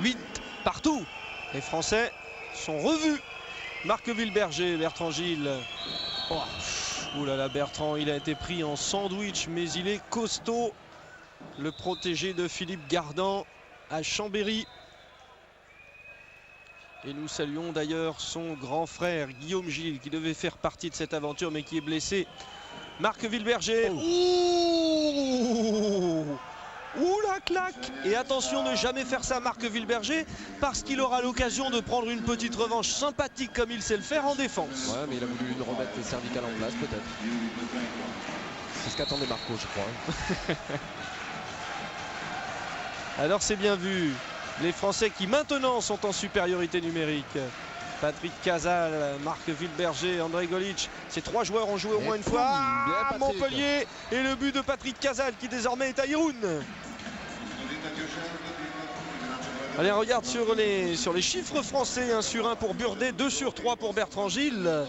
8 partout. Les Français sont revus. Marqueville-Berger, Bertrand Gilles. Oh, ouh là là, Bertrand, il a été pris en sandwich, mais il est costaud. Le protégé de Philippe Gardan à Chambéry. Et nous saluons d'ailleurs son grand frère Guillaume Gilles qui devait faire partie de cette aventure mais qui est blessé. Marqueville-Berger. Ouh, ouh la claque. Et attention ne jamais faire ça à Marqueville-Berger parce qu'il aura l'occasion de prendre une petite revanche sympathique comme il sait le faire en défense. Ouais, mais il a voulu remettre les cervicales en place peut-être. C'est ce qu'attendait Marco, je crois. Alors c'est bien vu. Les Français qui maintenant sont en supériorité numérique. Patrick Casal, Marqueville-Berger, André Golic. Ces trois joueurs ont joué au moins une fois à Montpellier. Et le but de Patrick Casal qui désormais est à Irun. Allez, on regarde sur les chiffres français. 1 sur 1 pour Burdet, 2 sur 3 pour Bertrand Gilles.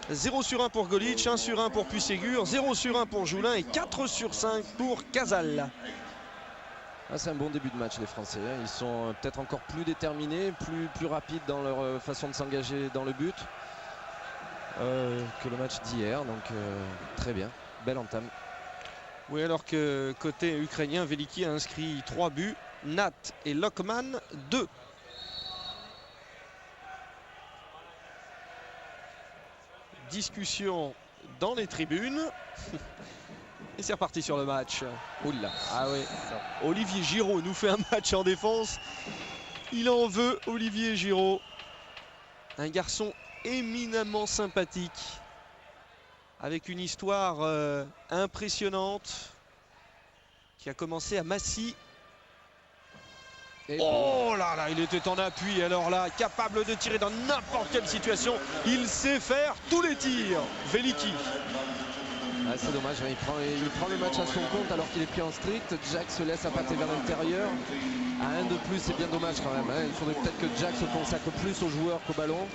0 sur 1 pour Golic, 1 sur 1 pour Puységur, 0 sur 1 pour Joulin et 4 sur 5 pour Casal. Ah, c'est un bon début de match les Français, ils sont peut-être encore plus déterminés, plus rapides dans leur façon de s'engager dans le but que le match d'hier, donc très bien, belle entame. Oui, alors que côté ukrainien, Veliki a inscrit 3 buts, Nat et Lokman 2. Discussion dans les tribunes. Et c'est reparti sur le match. Oula. Ah oui. Olivier Giraud nous fait un match en défense. Il en veut, Olivier Giraud. Un garçon éminemment sympathique. Avec une histoire impressionnante. Qui a commencé à Massy. Oh là là, il était en appui. Alors là, capable de tirer dans n'importe quelle situation. Il sait faire tous les tirs. Veliki. Ah, c'est dommage, il prend le match à son compte alors qu'il est pris en strict. Jack se laisse appâter vers l'intérieur. À 1 de plus, c'est bien dommage quand même. Il faudrait peut-être que Jack se consacre plus aux joueurs qu'au ballon.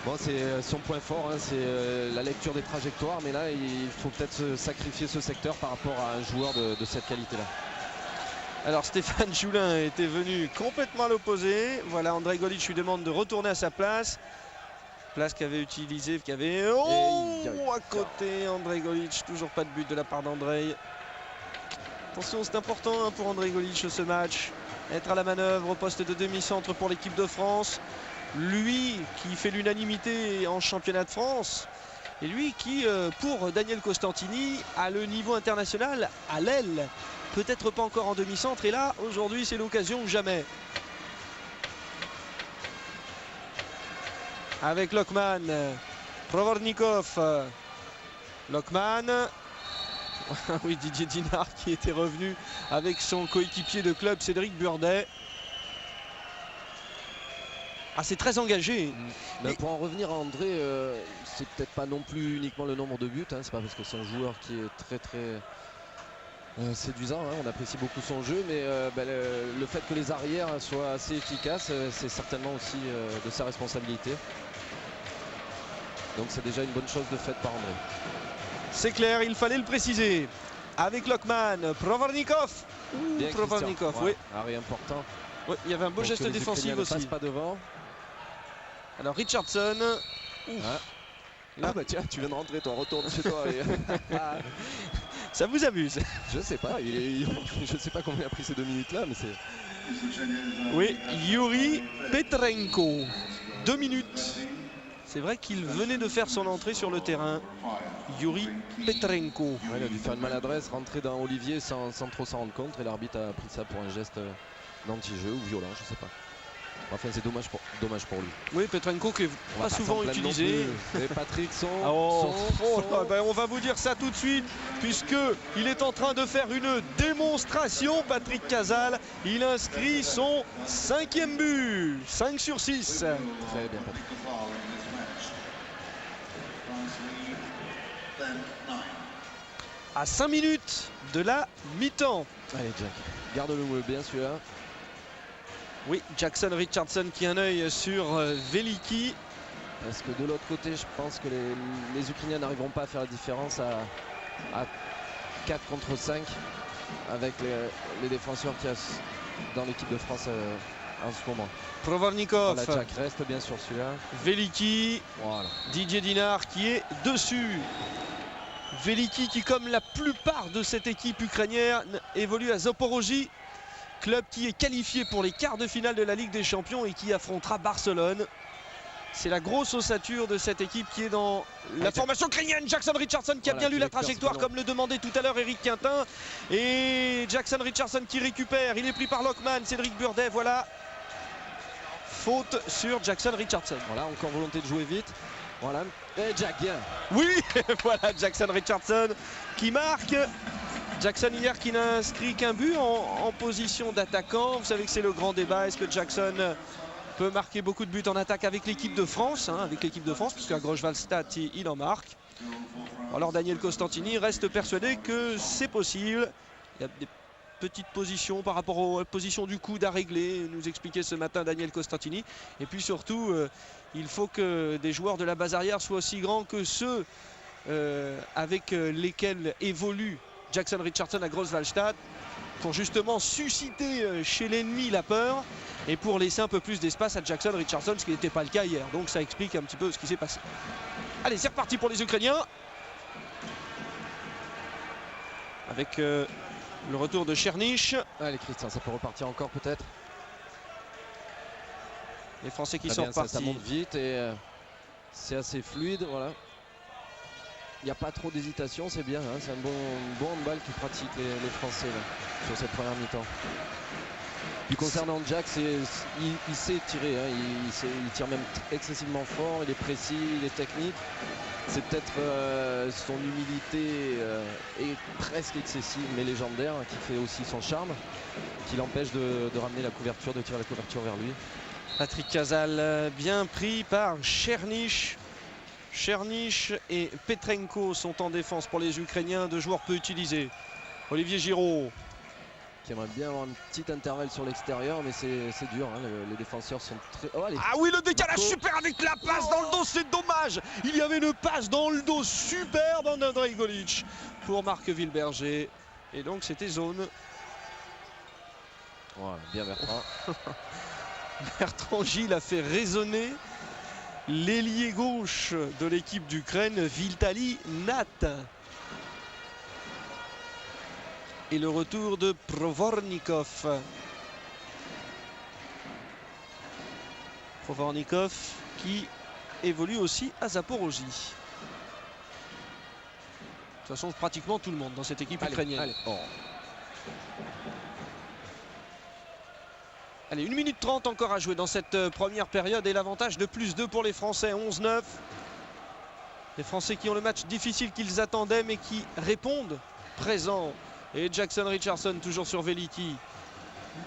Bon, c'est son point fort, c'est la lecture des trajectoires. Mais là, il faut peut-être sacrifier ce secteur par rapport à un joueur de cette qualité-là. Alors Stéphane Joulin était venu complètement à l'opposé. Voilà, André Golic lui demande de retourner à sa place. Place qu'avait utilisé, à côté André Golic, toujours pas de but de la part d'André. Attention, c'est important pour André Golic ce match. Être à la manœuvre au poste de demi-centre pour l'équipe de France. Lui qui fait l'unanimité en championnat de France. Et lui qui, pour Daniel Costantini, a le niveau international à l'aile. Peut-être pas encore en demi-centre. Et là, aujourd'hui, c'est l'occasion que jamais. Avec Lokman, Provornikov, Lokman, oui, Didier Dinard qui était revenu avec son coéquipier de club Cédric Burdet. Ah, c'est très engagé. Mais pour en revenir à André, c'est peut-être pas non plus uniquement le nombre de buts, c'est pas parce que c'est un joueur qui est très séduisant, on apprécie beaucoup son jeu, mais le fait que les arrières soient assez efficaces, c'est certainement aussi de sa responsabilité. Donc c'est déjà une bonne chose de faite par André. C'est clair, il fallait le préciser. Avec Lokman, Provornikov. Provornikov, oui. Arrêt important. Oui, il y avait un beau geste défensif aussi. Ne pas devant. Alors Richardson. Là, bah tiens, tu viens de rentrer, toi, retourne chez toi. Et... Ça vous amuse? Je sais pas, je sais pas combien il a pris ces 2 minutes là, mais c'est... Oui, Yuri Petrenko. 2 minutes. C'est vrai qu'il venait de faire son entrée sur le terrain. Yuri Petrenko. Ouais, il a dû faire une maladresse, rentrer dans Olivier sans trop s'en rendre compte. Et l'arbitre a pris ça pour un geste d'anti-jeu ou violent, je sais pas. Enfin, c'est dommage pour lui. Oui, Petrenko qui n'est pas souvent utilisé. Et Patrick, on va vous dire ça tout de suite, puisqu'il est en train de faire une démonstration, Patrick Casal. Il inscrit son 5e but. 5 sur 6. Très bien, Patrick. À 5 minutes de la mi-temps. Allez, Jack, garde-le bien celui-là. Oui, Jackson Richardson qui a un œil sur Veliki. Parce que de l'autre côté, je pense que les Ukrainiens n'arriveront pas à faire la différence à 4 contre 5 avec les défenseurs dans l'équipe de France en ce moment. Provornikov. Voilà, Jack reste bien sûr celui-là. Veliki. Voilà. Didier Dinard qui est dessus. Veliki qui, comme la plupart de cette équipe ukrainienne, évolue à Zaporozhye, club qui est qualifié pour les quarts de finale de la Ligue des Champions et qui affrontera Barcelone. C'est la grosse ossature de cette équipe qui est dans la formation ukrainienne. Jackson Richardson qui a bien lu la trajectoire comme le demandait tout à l'heure Eric Quintin. Et Jackson Richardson qui récupère. Il est pris par Lockman, Cédric Burdet. Voilà. Faute sur Jackson Richardson. Voilà, encore volonté de jouer vite. Voilà. Et Jack, bien. Oui, voilà Jackson Richardson qui marque. Jackson hier qui n'a inscrit qu'un but en position d'attaquant. Vous savez que c'est le grand débat. Est-ce que Jackson peut marquer beaucoup de buts en attaque avec l'équipe de France, puisque à Grosjean-Stade il en marque. Alors Daniel Costantini reste persuadé que c'est possible. Il y a des petites positions par rapport aux positions du coude à régler, nous expliquait ce matin Daniel Costantini. Et puis surtout, il faut que des joueurs de la base arrière soient aussi grands que ceux avec lesquels évolue Jackson Richardson à Grosjean-Stade, pour justement susciter chez l'ennemi la peur et pour laisser un peu plus d'espace à Jackson Richardson, ce qui n'était pas le cas hier. Donc ça explique un petit peu ce qui s'est passé. Allez, c'est reparti pour les Ukrainiens. Avec le retour de Chernich. Allez Christian, ça peut repartir encore peut-être. Les Français qui très sont bien, repartis. Ça monte vite et c'est assez fluide. Voilà. Il n'y a pas trop d'hésitation, c'est bien. Hein, c'est un bon handball qui pratique les Français là, sur cette première mi-temps. Puis concernant Jack, il sait tirer. Hein, il tire même excessivement fort. Il est précis, il est technique. C'est peut-être son humilité est presque excessive, mais légendaire, qui fait aussi son charme, qui l'empêche de ramener la couverture, de tirer la couverture vers lui. Patrick Casal bien pris par Chernich. Chernich et Petrenko sont en défense pour les Ukrainiens, deux joueurs peu utilisés. Olivier Giraud. Qui aimerait bien avoir un petit intervalle sur l'extérieur, mais c'est dur. Hein, les défenseurs sont très... Oh, ah oui, le décalage super avec la passe dans le dos, c'est dommage. Il y avait une passe dans le dos superbe d'Andrei Golic pour Marc Villeberger. Et donc c'était zone. Voilà, bien Bertrand. Bertrand Gilles a fait résonner l'ailier gauche de l'équipe d'Ukraine, Vitali Nat. Et le retour de Provornikov. Provornikov qui évolue aussi à Zaporozhye. De toute façon, pratiquement tout le monde dans cette équipe ukrainienne. Allez. Oh. Allez, 1 minute 30 encore à jouer dans cette première période et l'avantage de +2 pour les Français, 11-9. Les Français qui ont le match difficile qu'ils attendaient mais qui répondent présents. Et Jackson Richardson toujours sur Veliki.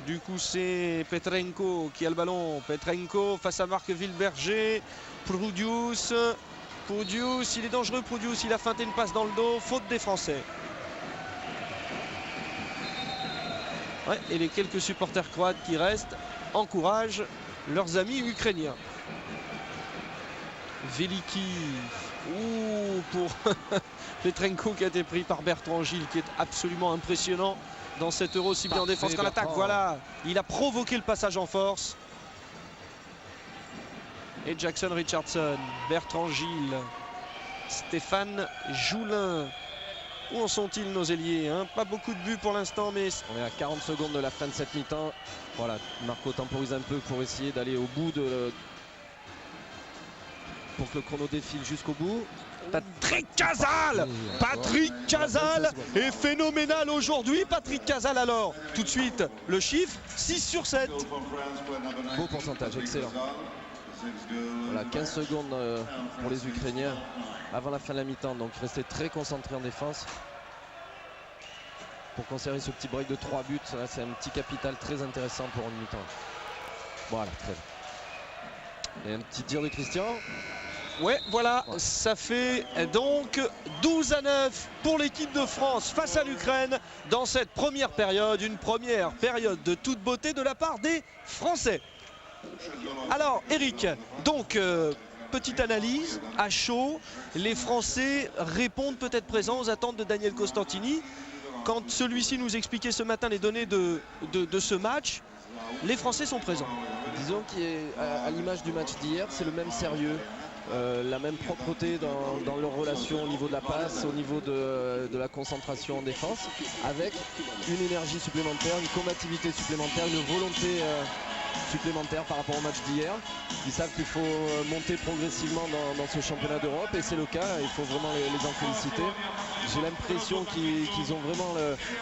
Du coup c'est Petrenko qui a le ballon. Petrenko face à Marc Villeberger. Proudius, il est dangereux Proudius, il a feinté une passe dans le dos. Faute des Français. Ouais, et les quelques supporters croates qui restent encouragent leurs amis ukrainiens. Veliki. Ouh, pour Petrenko qui a été pris par Bertrand Gilles, qui est absolument impressionnant dans cet Euro, aussi bien en défense qu'en attaque. Voilà, il a provoqué le passage en force. Et Jackson Richardson, Bertrand Gilles, Stéphane Joulin. Où en sont-ils nos ailiers, hein? Pas beaucoup de buts pour l'instant, mais... On est à 40 secondes de la fin de cette mi-temps. Voilà, Marco temporise un peu pour essayer d'aller au bout de... pour que le chrono défile jusqu'au bout. Patrick Casal est phénoménal aujourd'hui. Patrick Casal alors, tout de suite, le chiffre, 6 sur 7. Beau pourcentage, excellent. Voilà, 15 secondes pour les Ukrainiens avant la fin de la mi-temps. Donc rester très concentré en défense pour conserver ce petit break de 3 buts. C'est un petit capital très intéressant pour une mi-temps. Voilà, très bien. Et un petit tir de Christian. Ouais, voilà, ça fait donc 12-9 pour l'équipe de France face à l'Ukraine dans cette première période. Une première période de toute beauté de la part des Français. Alors, Eric, donc, petite analyse à chaud. Les Français répondent peut-être présents aux attentes de Daniel Costantini. quand celui-ci nous expliquait ce matin les données de ce match, les Français sont présents. Disons qu'à l'image du match d'hier, c'est le même sérieux. La même propreté dans leurs relations au niveau de la passe, au niveau de la concentration en défense, avec une énergie supplémentaire, une combativité supplémentaire, une volonté supplémentaire par rapport au match d'hier. Ils savent qu'il faut monter progressivement dans ce championnat d'Europe et c'est le cas, il faut vraiment les en féliciter. J'ai l'impression qu'ils ont vraiment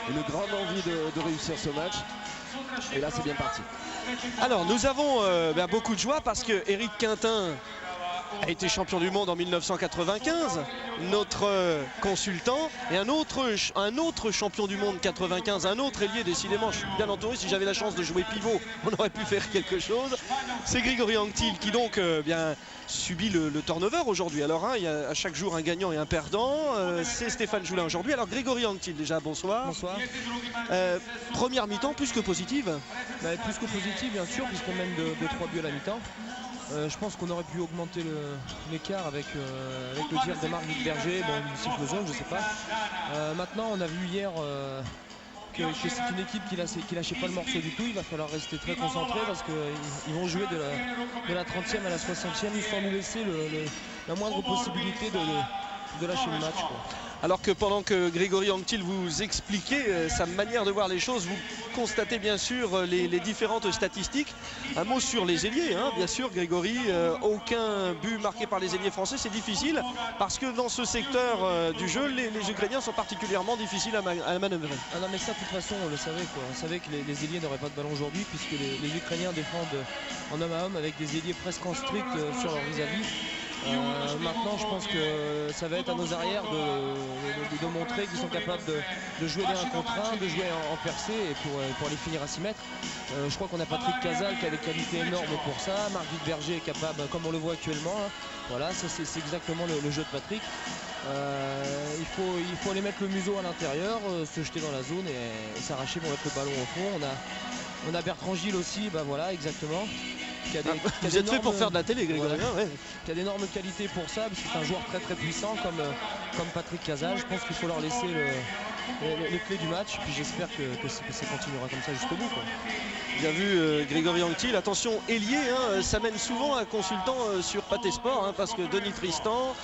une grande envie de réussir ce match et là c'est bien parti. Alors nous avons beaucoup de joie parce que Éric Quintin a été champion du monde en 1995, notre consultant, et un autre champion du monde 95, un autre ailier, décidément je suis bien entouré, si j'avais la chance de jouer pivot, on aurait pu faire quelque chose. C'est Grégory Anctil qui donc subit le turnover aujourd'hui. Alors il y a à chaque jour un gagnant et un perdant, c'est Stéphane Joulin aujourd'hui. Alors Grégory Anctil déjà, bonsoir. Bonsoir. Première mi-temps plus que positive. Plus que positive bien sûr, puisqu'on mène de 3 buts à la mi-temps. Je pense qu'on aurait pu augmenter l'écart avec le tir de Marc Berger, bon une siffle jaune, je sais pas. Maintenant on a vu hier que c'est une équipe qui lâchait pas le morceau du tout. Il va falloir rester très concentré parce qu'ils vont jouer de la 30e à la 60e sans nous laisser la moindre possibilité de lâcher le match, quoi. Alors que pendant que Grégory Anctil vous expliquait sa manière de voir les choses, vous constatez bien sûr les différentes statistiques. Un mot sur les ailiers, hein. Bien sûr Grégory, aucun but marqué par les ailiers français, c'est difficile parce que dans ce secteur du jeu, les Ukrainiens sont particulièrement difficiles à manœuvrer. Ah non mais ça de toute façon on le savait, quoi. On savait que les ailiers n'auraient pas de ballon aujourd'hui puisque les Ukrainiens défendent en homme à homme avec des ailiers presque en strict sur leur vis-à-vis. Maintenant je pense que ça va être à nos arrières de montrer qu'ils sont capables de jouer des 1 contre 1, de jouer en percée et pour aller finir à 6 mètres. Je crois qu'on a Patrick Casal qui a des qualités énormes pour ça. Marc Berger est capable, comme on le voit actuellement, hein. Voilà, ça c'est exactement le jeu de Patrick. Il faut aller mettre le museau à l'intérieur, se jeter dans la zone et s'arracher pour mettre le ballon au fond. On a Bertrand Gilles aussi, voilà exactement. Vous êtes fait pour faire de la télé, Grégory, voilà, ouais. Qui a d'énormes qualités pour ça, parce que c'est un joueur très très puissant comme Patrick Casal. Je pense qu'il faut leur laisser les clés du match, puis j'espère que ça continuera comme ça jusqu'au bout, quoi. Bien vu Grégory Anctil, attention ailier, hein, ça mène souvent un consultant sur Pathé Sport, hein, parce que Denis Tristan,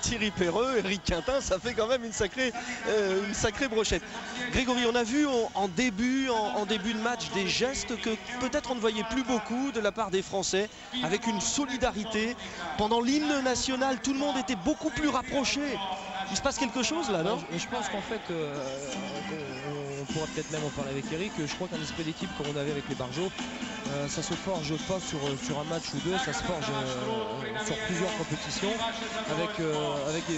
Thierry Perreux, Éric Quintin, ça fait quand même une sacrée brochette. Grégory, on a vu en début de match des gestes que peut-être on ne voyait plus beaucoup de la part des Français, avec une solidarité. Pendant l'hymne national, tout le monde était beaucoup plus rapproché. Il se passe quelque chose là, non? Je pense qu'en fait, on pourra peut-être même en parler avec Eric, je crois qu'un esprit d'équipe comme on avait avec les Barjots, ça se forge pas sur un match ou deux, ça se forge sur plusieurs compétitions avec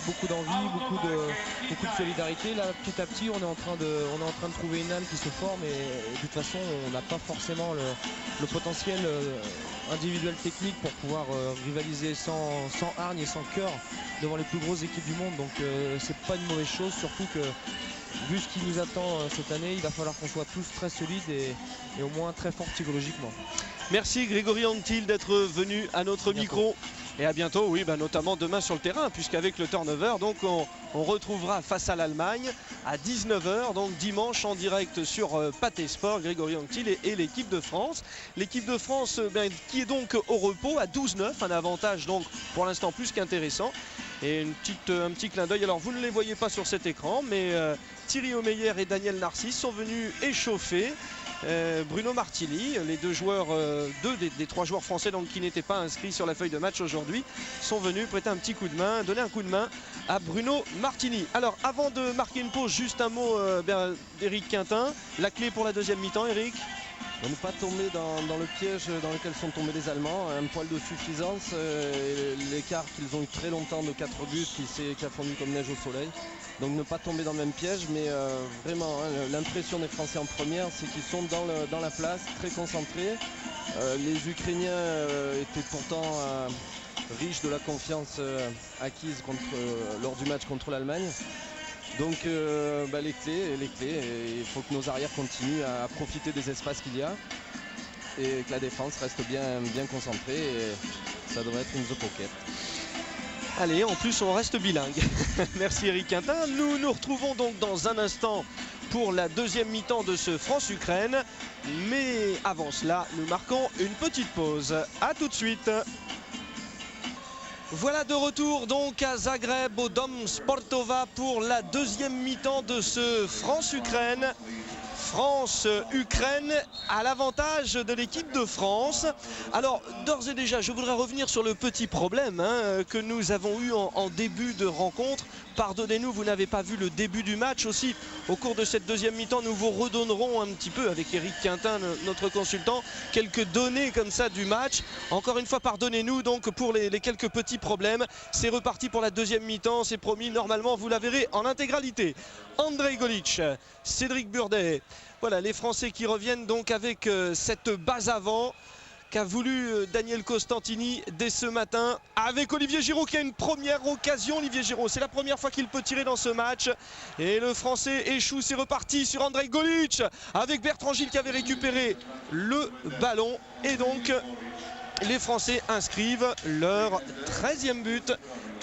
beaucoup d'envie, beaucoup de solidarité. Là petit à petit on est en train de trouver une âme qui se forme et de toute façon on n'a pas forcément le potentiel individuel technique pour pouvoir rivaliser sans hargne et sans cœur devant les plus grosses équipes du monde, donc c'est pas une mauvaise chose, surtout que vu ce qui nous attend cette année, il va falloir qu'on soit tous très solides et au moins très forts psychologiquement. Merci Grégory Anctil d'être venu à notre micro. Et à bientôt, oui, notamment demain sur le terrain, puisqu'avec le turnover, donc on retrouvera face à l'Allemagne à 19h, donc dimanche en direct sur Pathé Sport, Grégory Anctil et l'équipe de France. L'équipe de France qui est donc au repos à 12-9, un avantage donc pour l'instant plus qu'intéressant. Et un petit clin d'œil, alors vous ne les voyez pas sur cet écran, mais Thierry Omeyer et Daniel Narcisse sont venus échauffer. Bruno Martini, les deux des 3 joueurs français donc, qui n'étaient pas inscrits sur la feuille de match aujourd'hui, sont venus prêter un petit coup de main, donner un coup de main à Bruno Martini. Alors avant de marquer une pause, juste un mot d'Éric Quintin. La clé pour la deuxième mi-temps, Eric? On ne pas tomber dans le piège dans lequel sont tombés les Allemands, un poil de suffisance, l'écart qu'ils ont eu très longtemps de 4 buts qui a fondu comme neige au soleil. Donc ne pas tomber dans le même piège, mais vraiment l'impression des Français en première, c'est qu'ils sont dans la place, très concentrés. Les Ukrainiens étaient pourtant riches de la confiance acquise lors du match contre l'Allemagne. Donc les clés, il faut que nos arrières continuent à profiter des espaces qu'il y a et que la défense reste bien concentrée et ça devrait être une The Pocket. Allez, en plus on reste bilingue. Merci Eric Quintin. Nous nous retrouvons donc dans un instant pour la deuxième mi-temps de ce France-Ukraine. Mais avant cela, nous marquons une petite pause. A tout de suite. Voilà de retour donc à Zagreb, au Dom Sportova pour la deuxième mi-temps de ce France-Ukraine. France-Ukraine à l'avantage de l'équipe de France. Alors d'ores et déjà, je voudrais revenir sur le petit problème que nous avons eu en début de rencontre. Pardonnez-nous, vous n'avez pas vu le début du match aussi. Au cours de cette deuxième mi-temps, nous vous redonnerons un petit peu avec Eric Quintin, notre consultant, quelques données comme ça du match. Encore une fois, pardonnez-nous donc pour les quelques petits problèmes. C'est reparti pour la deuxième mi-temps, c'est promis. Normalement, vous la verrez en intégralité. Andrei Golic, Cédric Burdet. Voilà, les Français qui reviennent donc avec cette base avant qu'a voulu Daniel Costantini dès ce matin, avec Olivier Giroud qui a une première occasion. Olivier Giroud, c'est la première fois qu'il peut tirer dans ce match et le Français échoue. C'est reparti sur Andrei Golic avec Bertrand Gilles qui avait récupéré le ballon et donc les Français inscrivent leur 13e but,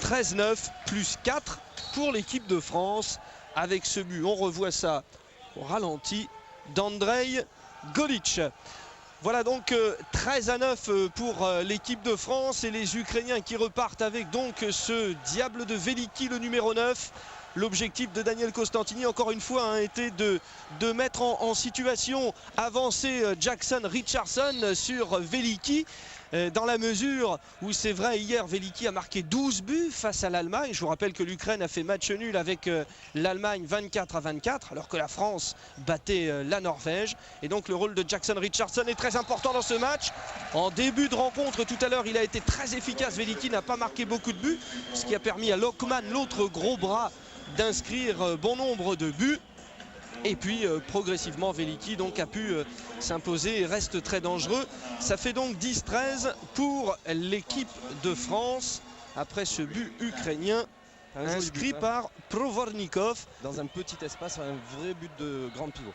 13-9 plus 4 pour l'équipe de France. Avec ce but, on revoit ça au ralenti d'Andrei Golic. Voilà donc 13-9 pour l'équipe de France et les Ukrainiens qui repartent avec donc ce diable de Veliki, le numéro 9. L'objectif de Daniel Costantini, encore une fois, était de mettre en situation avancée Jackson Richardson sur Veliki. Dans la mesure où c'est vrai, hier Veliki a marqué 12 buts face à l'Allemagne. Je vous rappelle que l'Ukraine a fait match nul avec l'Allemagne 24-24 alors que la France battait la Norvège. Et donc le rôle de Jackson Richardson est très important dans ce match. En début de rencontre tout à l'heure, il a été très efficace. Veliki n'a pas marqué beaucoup de buts, ce qui a permis à Lokman, l'autre gros bras, d'inscrire bon nombre de buts. Et puis progressivement Veliki donc a pu s'imposer et reste très dangereux. Ça fait donc 10-13 pour l'équipe de France après ce but ukrainien inscrit par Provornikov. Dans un petit espace, un vrai but de grand pivot.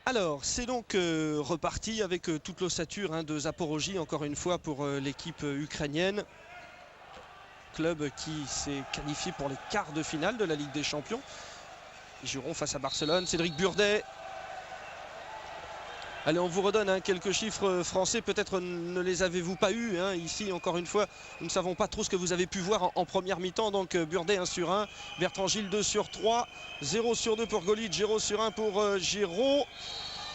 Alors c'est donc reparti avec toute l'ossature de Zaporogie encore une fois pour l'équipe ukrainienne. Club qui s'est qualifié pour les quarts de finale de la Ligue des Champions. Ils joueront face à Barcelone. Cédric Burdet. Allez, on vous redonne quelques chiffres français. Peut-être ne les avez-vous pas eus. Ici, encore une fois, nous ne savons pas trop ce que vous avez pu voir en première mi-temps. Donc Burdet 1 sur 1. Bertrand Gilles 2 sur 3. 0 sur 2 pour Golic. 0 sur 1 pour Giroud.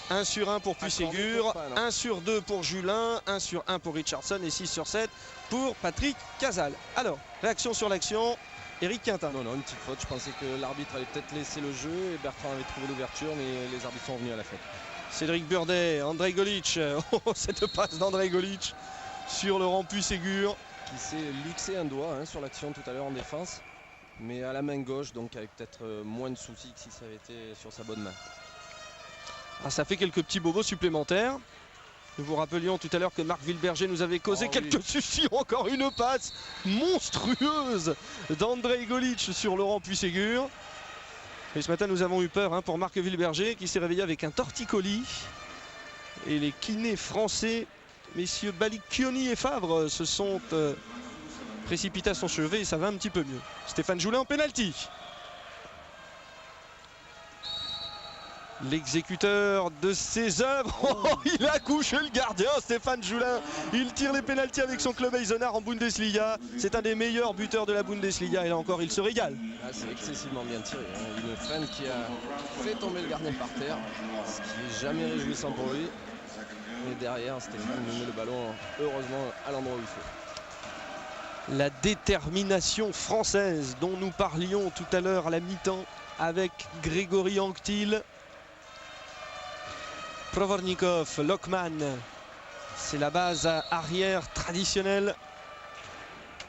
1 sur 1 pour Puisségur. 1 sur 2 pour Julin. 1 sur 1 pour Richardson. Et 6 sur 7 pour Patrick Casal. Alors, réaction sur l'action. Eric Quintin. Non, une petite faute. Je pensais que l'arbitre allait peut-être laisser le jeu et Bertrand avait trouvé l'ouverture, mais les arbitres sont venus à la fête. Cédric Burdet, Andrei Golic. Oh, cette passe d'Andrei Golic sur Laurent Puisségur. Qui s'est luxé un doigt sur l'action tout à l'heure en défense, mais à la main gauche, donc avec peut-être moins de soucis que si ça avait été sur sa bonne main. Ah, ça fait quelques petits bobos supplémentaires. Nous vous rappelions tout à l'heure que Marc Wilberger nous avait causé quelques soucis. Encore une passe monstrueuse d'Andrei Golic sur Laurent Puisségur. Et ce matin, nous avons eu peur pour Marc Wilberger qui s'est réveillé avec un torticolis. Et les kinés français, messieurs Balicchioni et Favre, se sont précipités à son chevet et ça va un petit peu mieux. Stéphane Joulin en pénalty. L'exécuteur de ses œuvres, il a couché le gardien Stéphane Joulin. Il tire les pénaltys avec son club Eisenach en Bundesliga. C'est un des meilleurs buteurs de la Bundesliga et là encore il se régale. C'est excessivement bien tiré. Une freine qui a fait tomber le gardien par terre, ce qui n'est jamais réjouissant pour lui. Et derrière, Stéphane nous met le ballon heureusement à l'endroit où il faut. La détermination française dont nous parlions tout à l'heure à la mi-temps avec Grégory Anctil. Provornikov, Lokman, c'est la base arrière traditionnelle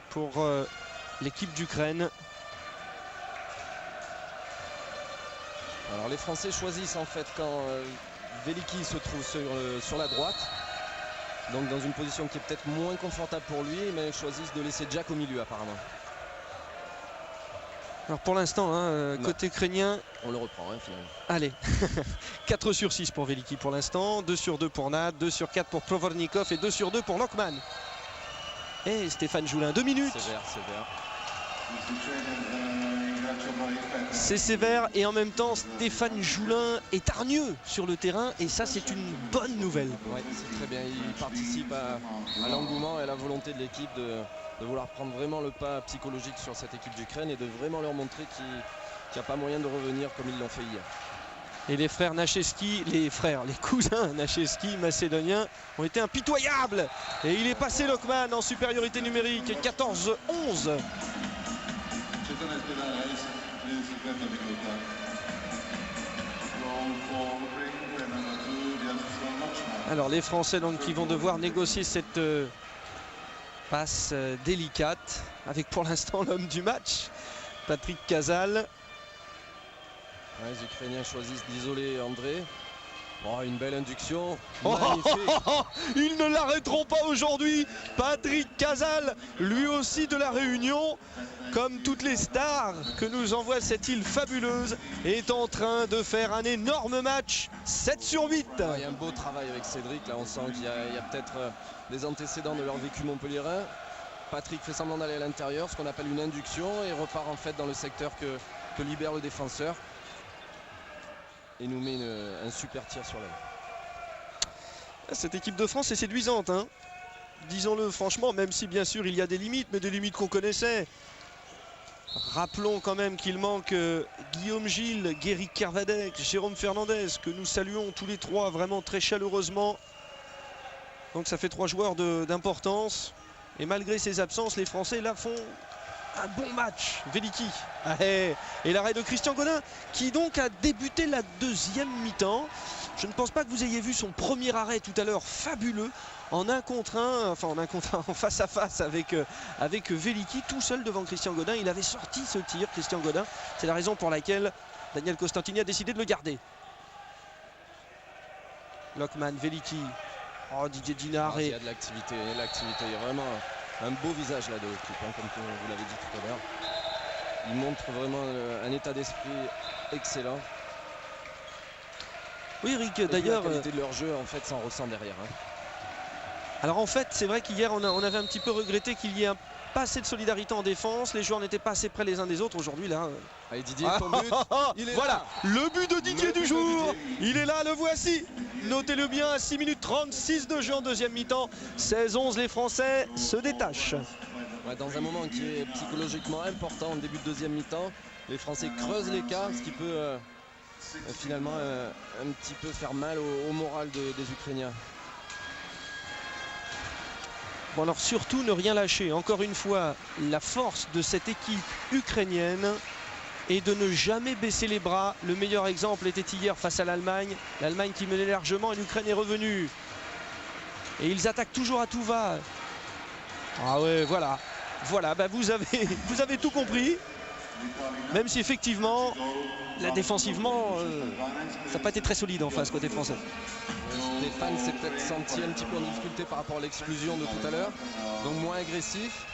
pour l'équipe d'Ukraine. Alors les Français choisissent en fait quand Veliki se trouve sur la droite, donc dans une position qui est peut-être moins confortable pour lui, mais ils choisissent de laisser Jack au milieu apparemment. Alors pour l'instant, côté ukrainien, on le reprend finalement. Allez, 4 sur 6 pour Veliki pour l'instant, 2 sur 2 pour Nad, 2 sur 4 pour Provornikov et 2 sur 2 pour Lokman. Et Stéphane Joulin, 2 minutes. Sévère. C'est sévère et en même temps Stéphane Joulin est hargneux sur le terrain et ça c'est une bonne nouvelle. Oui, c'est très bien, il participe à l'engouement et à la volonté de l'équipe de vouloir prendre vraiment le pas psychologique sur cette équipe d'Ukraine et de vraiment leur montrer qu'il n'y a pas moyen de revenir comme ils l'ont fait hier. Et les frères Naszewski, les cousins Naszewski macédoniens ont été impitoyables. Et il est passé Lokman en supériorité numérique, 14-11. Alors les Français donc qui vont devoir négocier cette passe délicate avec pour l'instant l'homme du match, Patrick Casal. Ouais, les Ukrainiens choisissent d'isoler André. Oh, une belle induction. Ils ne l'arrêteront pas aujourd'hui. Patrick Casal, lui aussi de la Réunion, comme toutes les stars que nous envoie cette île fabuleuse, est en train de faire un énorme match. 7 sur 8. Il y a un beau travail avec Cédric. Là, on sent qu'il y a peut-être des antécédents de leur vécu montpelliérain. Patrick fait semblant d'aller à l'intérieur, ce qu'on appelle une induction, et repart en fait dans le secteur que libère le défenseur. Et nous met un super tir sur l'aile. Cette équipe de France est séduisante, hein. Disons-le franchement, même si bien sûr il y a des limites, mais des limites qu'on connaissait. Rappelons quand même qu'il manque Guillaume Gilles, Guéric Kervadec, Jérôme Fernandez, que nous saluons tous les trois vraiment très chaleureusement. Donc ça fait 3 joueurs d'importance. Et malgré ces absences, les Français là font un bon match. Veliki. Et l'arrêt de Christian Godin qui donc a débuté la deuxième mi-temps. Je ne pense pas que vous ayez vu son premier arrêt tout à l'heure fabuleux en 1 contre 1, enfin en 1 contre 1, en face à face avec Veliki tout seul devant Christian Godin. Il avait sorti ce tir, Christian Godin. C'est la raison pour laquelle Daniel Costantini a décidé de le garder. Lokman, Veliki. Oh, Didier Dinard. Il y a de l'activité, il y a vraiment un beau visage là de l'équipe, hein, comme vous l'avez dit tout à l'heure. Il montre vraiment un état d'esprit excellent. Oui, Eric, d'ailleurs. La qualité de leur jeu en fait s'en ressent derrière. Hein. Alors en fait, c'est vrai qu'hier on avait un petit peu regretté qu'il y ait pas assez de solidarité en défense. Les joueurs n'étaient pas assez près les uns des autres. Aujourd'hui là. Allez Didier, ton but. Il est voilà, là. le but de Didier du jour. Il est là, le voici. Notez-le bien, à 6 minutes 36 de jeu en deuxième mi-temps. 16-11, les Français se détachent. Ouais, dans un moment qui est psychologiquement important en début de deuxième mi-temps, les Français creusent l'écart, ce qui peut finalement un petit peu faire mal au moral des Ukrainiens. Bon alors surtout ne rien lâcher. Encore une fois, la force de cette équipe ukrainienne est de ne jamais baisser les bras. Le meilleur exemple était hier face à l'Allemagne. L'Allemagne qui menait largement et l'Ukraine est revenue. Et ils attaquent toujours à tout va. Ah ouais, voilà. Voilà, bah vous avez tout compris. Même si effectivement, là, défensivement, ça n'a pas été très solide en face côté français. Stéphane s'est peut-être senti un petit peu en difficulté par rapport à l'exclusion de tout à l'heure, donc moins agressif.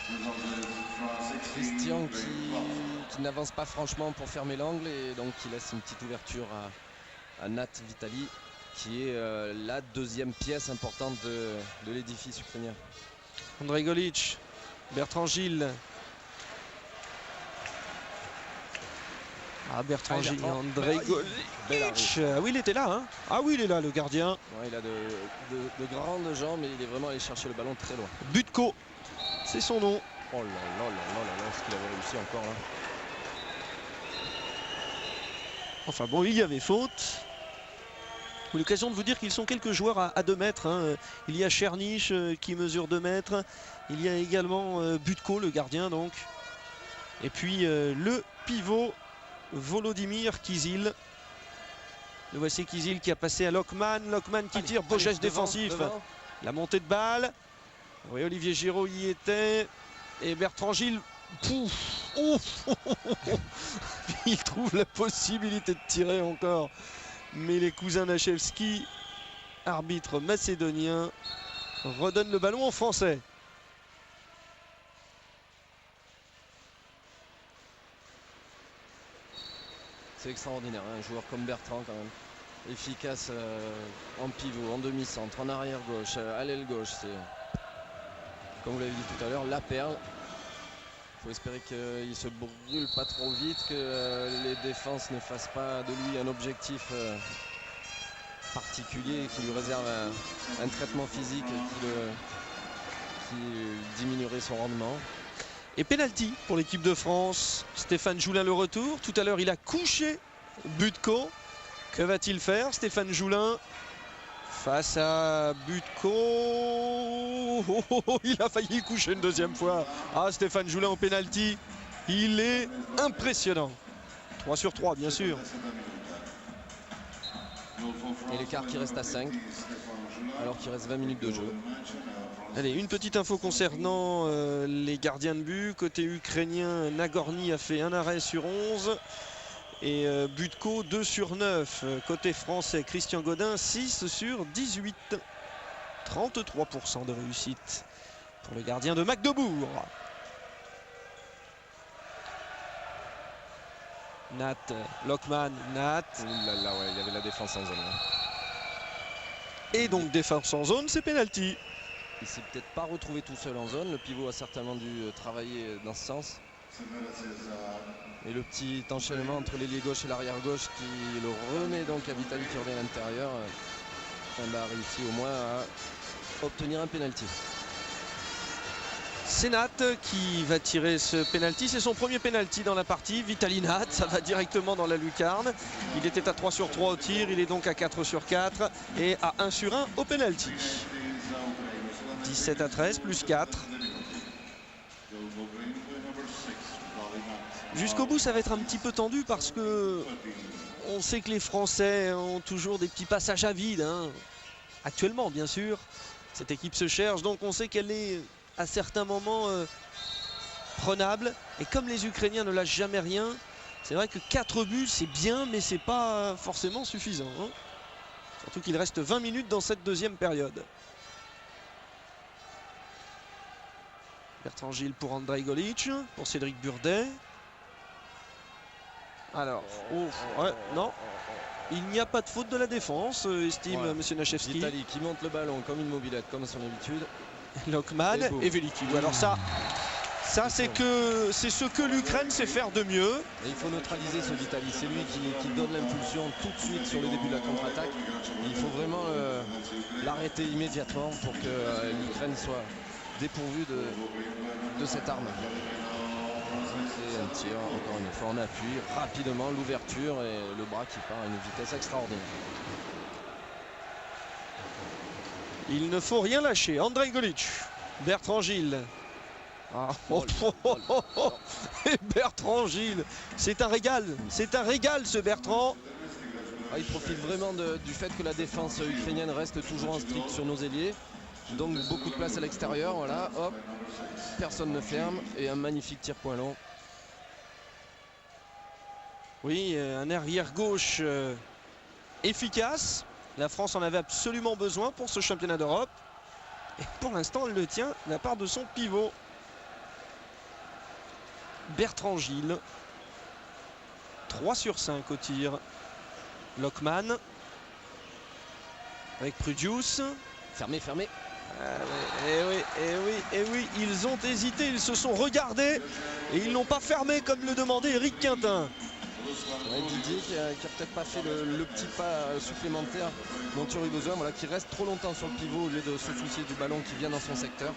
Christian qui n'avance pas franchement pour fermer l'angle et donc qui laisse une petite ouverture à Nat Vitali, qui est la deuxième pièce importante de l'édifice ukrainien. André Golic, Bertrand Gilles. Ah, Bertrand Gilles, André Golic. Ah oui, il était là. Hein. Ah oui, il est là, le gardien. Ouais, il a de grandes jambes, mais il est vraiment allé chercher le ballon très loin. Butko, c'est son nom. Oh là là là là là, est-ce qu'il avait réussi encore là? Enfin bon, il y avait faute. J'ai l'occasion de vous dire qu'ils sont quelques joueurs à 2 mètres. Hein. Il y a Chernich qui mesure 2 mètres. Il y a également Butko, le gardien donc. Et puis le pivot Volodymyr Kizil. Le voici Kizil qui a passé à Lokman. Lokman qui tire, beau geste défensif. Devant. La montée de balle. Oui, Olivier Giraud y était. Et Bertrand Gilles. Pouf, ouf, il trouve la possibilité de tirer encore. Mais les cousins Naszewski, arbitre macédonien, redonnent le ballon en français. C'est extraordinaire, hein, un joueur comme Bertrand quand même. Efficace en pivot, en demi-centre, en arrière gauche, à l'aile gauche. comme vous l'avez dit tout à l'heure, la perle. Il faut espérer qu'il ne se brûle pas trop vite, que les défenses ne fassent pas de lui un objectif particulier qui lui réserve un traitement physique qui diminuerait son rendement. Et pénalty pour l'équipe de France. Stéphane Joulin le retour. Tout à l'heure il a couché Butko. Que va-t-il faire Stéphane Joulin face à Butko? Il a failli coucher une deuxième fois. Ah, Stéphane Joulin au pénalty. Il est impressionnant. 3 sur 3 bien sûr. Et l'écart qui reste à 5 alors qu'il reste 20 minutes de jeu. Allez, une petite info concernant les gardiens de but. Côté ukrainien, Nagorny a fait un arrêt sur 11 et Butko 2 sur 9. Côté français, Christian Godin 6 sur 18. 33% de réussite pour le gardien de Magdebourg. Nat, Lockman, Nat. Là, ouais, il y avait la défense en zone. Et donc défense en zone, c'est penalty. Il s'est peut-être pas retrouvé tout seul en zone. Le pivot a certainement dû travailler dans ce sens. Et le petit enchaînement entre l'ailier gauche et l'arrière gauche qui le remet donc à Vitali qui revient à l'intérieur. A réussi au moins à obtenir un penalty. C'est Nat qui va tirer ce penalty. C'est son premier penalty dans la partie. Vitali Nat, ça va directement dans la lucarne. Il était à 3 sur 3 au tir. Il est donc à 4 sur 4 et à 1 sur 1 au penalty. 17 à 13 plus 4. Jusqu'au bout ça va être un petit peu tendu parce que on sait que les Français ont toujours des petits passages à vide, hein. Actuellement bien sûr. Cette équipe se cherche, donc on sait qu'elle est à certains moments prenable. Et comme les Ukrainiens ne lâchent jamais rien, c'est vrai que 4 buts c'est bien, mais c'est pas forcément suffisant, hein. Surtout qu'il reste 20 minutes dans cette deuxième période. Bertrand Gilles pour Andrei Golic, pour Cédric Burdet. Alors, ouais, non, il n'y a pas de faute de la défense, estime Monsieur Nachevski. Vitali qui monte le ballon comme une mobilette, comme à son habitude. Lockman et Veliki. Alors ça c'est ce que l'Ukraine sait faire de mieux. Et il faut neutraliser ce Vitali. C'est lui qui donne l'impulsion tout de suite sur le début de la contre-attaque. Il faut vraiment l'arrêter immédiatement pour que l'Ukraine soit dépourvue de cette arme. C'est un tir, encore une fois en appui, rapidement l'ouverture et le bras qui part à une vitesse extraordinaire. Il ne faut rien lâcher. Andrei Golic, Bertrand Gilles. Ah, Et Bertrand Gilles, c'est un régal ce Bertrand. Il profite vraiment du fait que la défense ukrainienne reste toujours en strict sur nos ailiers. Donc beaucoup de place à l'extérieur, voilà, hop, personne ne ferme et un magnifique tir point long. Oui, un arrière gauche efficace. La France en avait absolument besoin pour ce championnat d'Europe. Et pour l'instant, elle le tient de la part de son pivot. Bertrand Gilles. 3 sur 5 au tir. Lockman. Avec Prudius. Fermé. Et oui, ils ont hésité, ils se sont regardés. Et ils n'ont pas fermé comme le demandait Eric Quintin. Ouais, Didier qui a peut-être pas fait le petit pas supplémentaire dont il aurait besoin, voilà, qui reste trop longtemps sur le pivot au lieu de se soucier du ballon qui vient dans son secteur.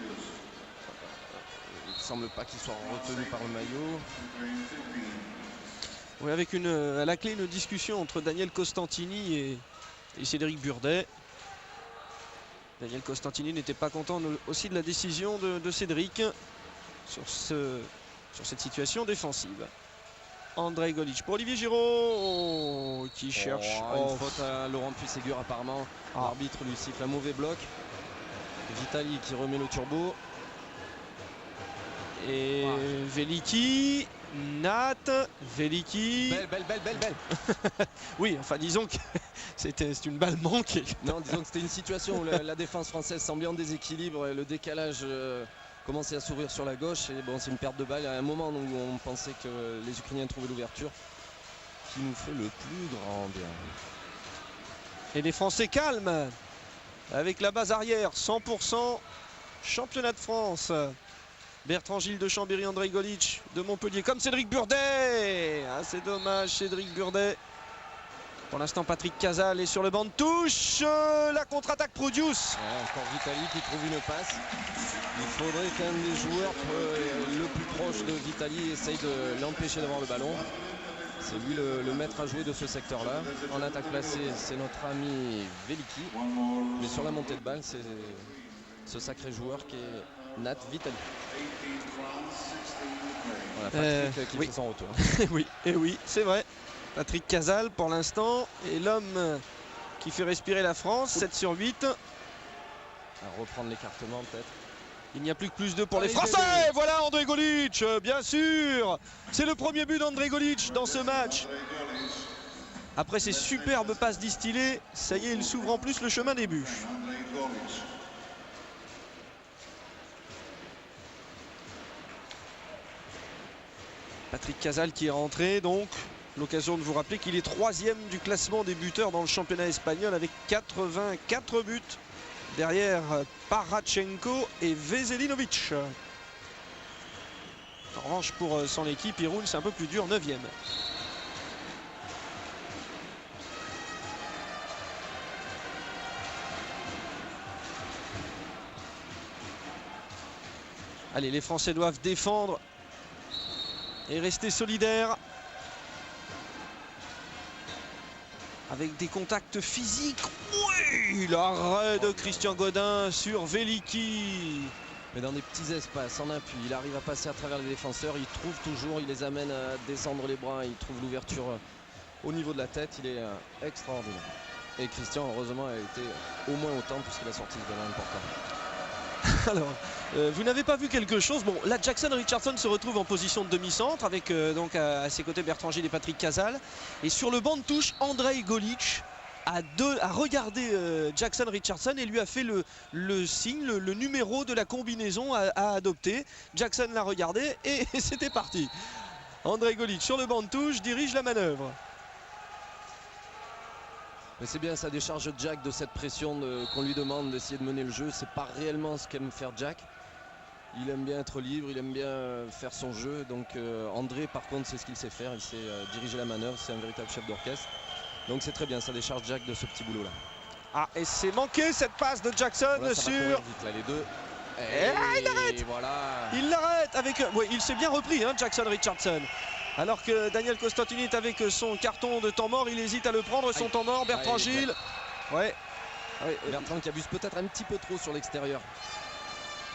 Il ne semble pas qu'il soit retenu par le maillot. Oui, avec à la clé une discussion entre Daniel Costantini et Cédric Burdet. Daniel Costantini n'était pas content aussi de la décision de Cédric sur cette situation défensive. Andrei Golic pour Olivier Giraud qui cherche une faute à Laurent Puisségur apparemment. L'arbitre lui siffle un mauvais bloc. Vitali qui remet le turbo. Et Veliki, Nat, Veliki. Belle. Oui, enfin disons que c'est une balle manquée. Non, disons que c'était une situation où la défense française semblait en déséquilibre et le décalage commençait à s'ouvrir sur la gauche. Et bon, c'est une perte de balle. À un moment où on pensait que les Ukrainiens trouvaient l'ouverture, qui nous fait le plus grand bien. Et les Français calmes avec la base arrière, 100% championnat de France. Bertrand Gilles de Chambéry, Andrei Golic de Montpellier, comme Cédric Burdet. Ah, c'est dommage, Cédric Burdet. Pour l'instant, Patrick Casal est sur le banc de touche. La contre-attaque Produce. Ouais, encore Vitali qui trouve une passe. Il faudrait qu'un des joueurs le plus proche de Vitali essaye de l'empêcher d'avoir le ballon. C'est lui le maître à jouer de ce secteur-là. En attaque placée, c'est notre ami Veliki. Mais sur la montée de balle, c'est ce sacré joueur qui est Nat Vitali. Voilà, Patrick qui fait son retour. Oui, et oui, c'est vrai. Patrick Casal, pour l'instant, est l'homme qui fait respirer la France. 7 sur 8. À reprendre l'écartement, peut-être. Il n'y a plus que plus 2 pour les Français. Voilà Andrei Golic, bien sûr. C'est le premier but d'Andrei Golic dans ce match. Après ces superbes passes distillées, ça y est, il s'ouvre en plus le chemin des buts. Patrick Casal qui est rentré, donc l'occasion de vous rappeler qu'il est 3e du classement des buteurs dans le championnat espagnol avec 84 buts. Derrière Parachenko et Veselinovic. En revanche, pour son équipe, il roule, c'est un peu plus dur, 9e. Allez, les Français doivent défendre et rester solidaires. Avec des contacts physiques. Oui, l'arrêt de Christian Godin sur Veliki. Mais dans des petits espaces, en appui, il arrive à passer à travers les défenseurs. Il trouve toujours, il les amène à descendre les bras. Il trouve l'ouverture au niveau de la tête. Il est extraordinaire. Et Christian, heureusement, a été au moins autant puisqu'il a sorti ce ballon important. Alors, vous n'avez pas vu quelque chose? Bon, là, Jackson Richardson se retrouve en position de demi-centre avec donc à ses côtés Bertrand Gilles et Patrick Casal. Et sur le banc de touche, Andrei Golic a regardé Jackson Richardson et lui a fait le signe, le numéro de la combinaison à adopter. Jackson l'a regardé et c'était parti. Andrei Golic sur le banc de touche dirige la manœuvre. Mais c'est bien, ça décharge Jack de cette pression qu'on lui demande d'essayer de mener le jeu. C'est pas réellement ce qu'aime faire Jack. Il aime bien être libre, il aime bien faire son jeu. Donc André, par contre, c'est ce qu'il sait faire. Il sait diriger la manœuvre, c'est un véritable chef d'orchestre. Donc c'est très bien, ça décharge Jack de ce petit boulot-là. Ah, et c'est manqué cette passe de Jackson voilà, sur... Vite, là, les deux. Et il l'arrête. Voilà. Il l'arrête avec... Oui, il s'est bien repris, hein, Jackson Richardson. Alors que Daniel Costantini est avec son carton de temps mort, il hésite à le prendre, son temps mort, Bertrand Gilles. Ouais. Bertrand qui abuse peut-être un petit peu trop sur l'extérieur.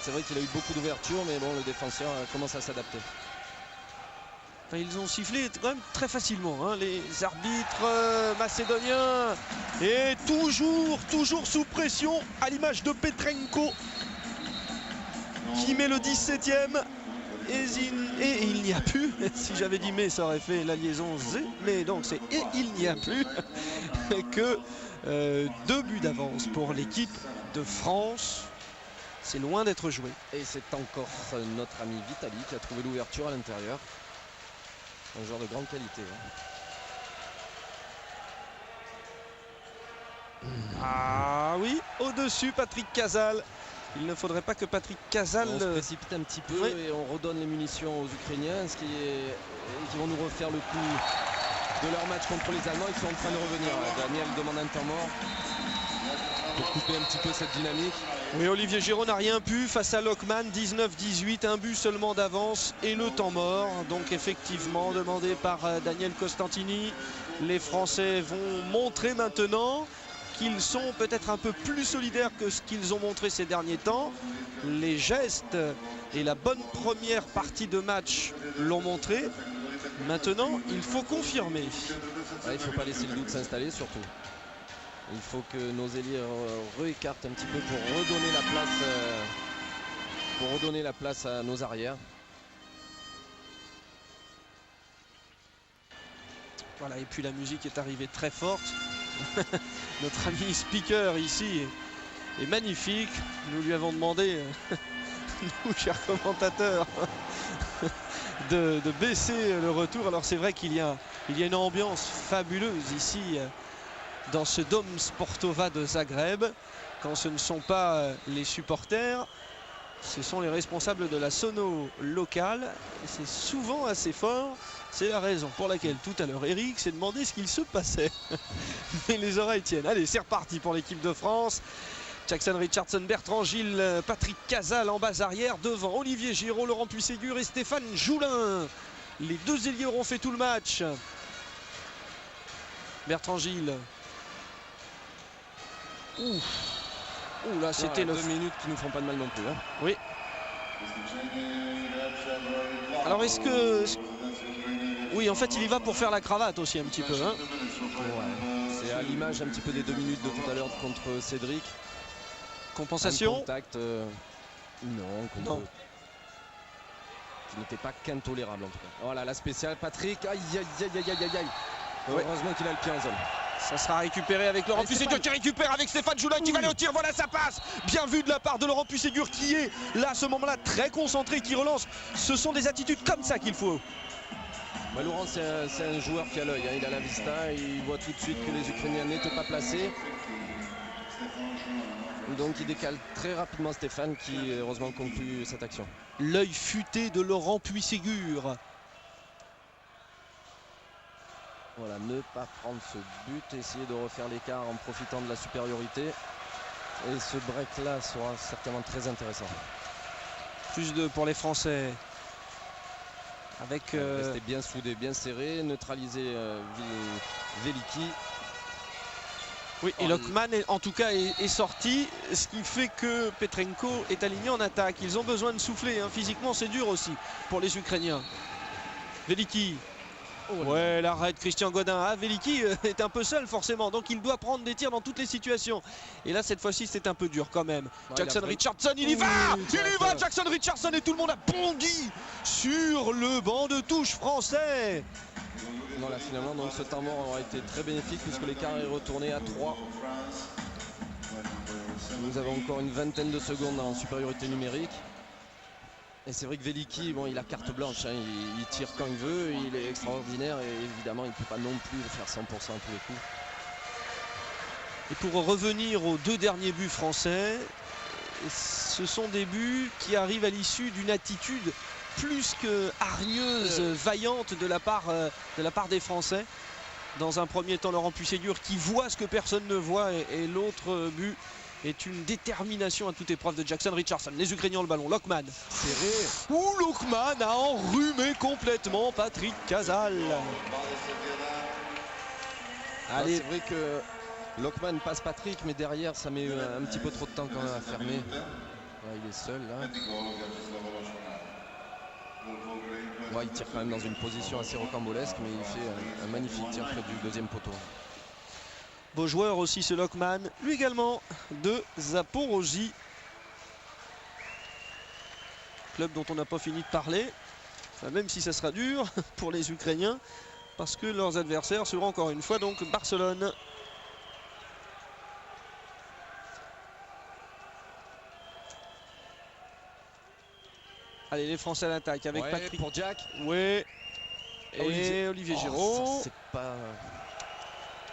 C'est vrai qu'il a eu beaucoup d'ouverture, mais bon, le défenseur commence à s'adapter. Enfin, ils ont sifflé quand même très facilement, hein, les arbitres macédoniens. Et toujours sous pression, à l'image de Petrenko, qui met le 17e. Et il n'y a plus, si j'avais dit mais ça aurait fait la liaison Z, mais donc c'est et il n'y a plus que 2 buts d'avance pour l'équipe de France. C'est loin d'être joué. Et c'est encore notre ami Vitali qui a trouvé l'ouverture à l'intérieur. Un joueur de grande qualité. Hein. Ah oui, au-dessus Patrick Casal. Il ne faudrait pas que Patrick Casal... On se précipite un petit peu et on redonne les munitions aux Ukrainiens, qui vont nous refaire le coup de leur match contre les Allemands. Ils sont en train de revenir. Daniel demande un temps mort pour couper un petit peu cette dynamique. Oui, Olivier Giroud n'a rien pu face à Lockman, 19-18, un but seulement d'avance et le temps mort. Donc effectivement, demandé par Daniel Costantini, les Français vont montrer maintenant qu'ils sont peut-être un peu plus solidaires que ce qu'ils ont montré ces derniers temps. Les gestes et la bonne première partie de match l'ont montré. Maintenant, il faut confirmer. Ouais, il ne faut pas laisser le doute s'installer surtout. Il faut que nos ailiers réécartent un petit peu pour redonner la place à nos arrières. Voilà, et puis la musique est arrivée très forte. Notre ami speaker ici est magnifique. Nous lui avons demandé, nous chers commentateurs, de baisser le retour. Alors c'est vrai qu'il y a une ambiance fabuleuse ici dans ce Dom Sportova de Zagreb, quand ce ne sont pas les supporters. Ce sont les responsables de la sono locale. C'est souvent assez fort. C'est la raison pour laquelle tout à l'heure Eric s'est demandé ce qu'il se passait. Mais les oreilles tiennent. Allez, c'est reparti pour l'équipe de France. Jackson Richardson, Bertrand Gilles, Patrick Casal en bas arrière. Devant Olivier Giraud, Laurent Puységur et Stéphane Joulin. Les deux ailiers auront fait tout le match. Bertrand Gilles. Ouh là, c'était le 2 minutes qui nous font pas de mal non plus. Hein. Oui. Alors est-ce que... Oui, en fait, il y va pour faire la cravate aussi un petit peu. Hein. Ouais. C'est à l'image un petit peu des 2 minutes de tout à l'heure contre Cédric. Compensation. Un contact, non, qui n'était pas qu'intolérable en tout cas. Voilà, la spéciale, Patrick. Aïe, aïe, aïe, aïe, aïe, aïe. Ouais. Heureusement qu'il a le pied en zone. Ça sera récupéré avec Laurent Puységur qui récupère avec Stéphane Joulin qui va aller au tir. Voilà, ça passe. Bien vu de la part de Laurent Puységur qui est là à ce moment-là très concentré, qui relance. Ce sont des attitudes comme ça qu'il faut. Bah, Laurent, c'est un joueur qui a l'œil. Hein. Il a la vista, il voit tout de suite que les Ukrainiens n'étaient pas placés. Donc il décale très rapidement Stéphane qui heureusement conclut cette action. L'œil futé de Laurent Puységur. Voilà, ne pas prendre ce but, essayer de refaire l'écart en profitant de la supériorité. Et ce break là sera certainement très intéressant. Plus 2 pour les Français. Avec rester bien soudé, bien serré, neutraliser Veliki. Oui, et Lokman en tout cas est sorti, ce qui fait que Petrenko est aligné en attaque. Ils ont besoin de souffler, hein. Physiquement c'est dur aussi pour les Ukrainiens. Veliki. Ouais, l'arrêt de Christian Godin. Ah, Veliki est un peu seul forcément, donc il doit prendre des tirs dans toutes les situations. Et là cette fois-ci c'est un peu dur quand même. Ouais, Jackson Richardson, il y va, Jackson Richardson, et tout le monde a bondi sur le banc de touche français. Non, là finalement donc ce temps mort aura été très bénéfique puisque l'écart est retourné à 3. Nous avons encore une vingtaine de secondes en supériorité numérique. Et c'est vrai que Veliki, bon, il a carte blanche, hein, il tire quand il veut, il est extraordinaire et évidemment il ne peut pas non plus faire 100% à tous les coups. Et pour revenir aux 2 derniers buts français, ce sont des buts qui arrivent à l'issue d'une attitude plus que hargneuse, vaillante de la part des Français. Dans un premier temps, Laurent Puységur qui voit ce que personne ne voit, et l'autre but est une détermination à toute épreuve de Jackson Richardson. Les Ukrainiens ont le ballon. Lokman. Serré. Ouh, Lokman a enrhumé complètement Patrick Casal. Allez, c'est vrai que Lokman passe Patrick, mais derrière ça met un petit peu trop de temps quand même à fermer. Ouais, il est seul là. Ouais, il tire quand même dans une position assez rocambolesque, mais il fait un magnifique tir près du 2e poteau. Beau joueur aussi ce Lokman, lui également de Zaporogie. Club dont on n'a pas fini de parler, enfin, même si ça sera dur pour les Ukrainiens, parce que leurs adversaires seront encore une fois donc Barcelone. Allez, les Français à l'attaque avec Patrick. Pour Jack. Oui. Et Olivier Giraud. C'est pas...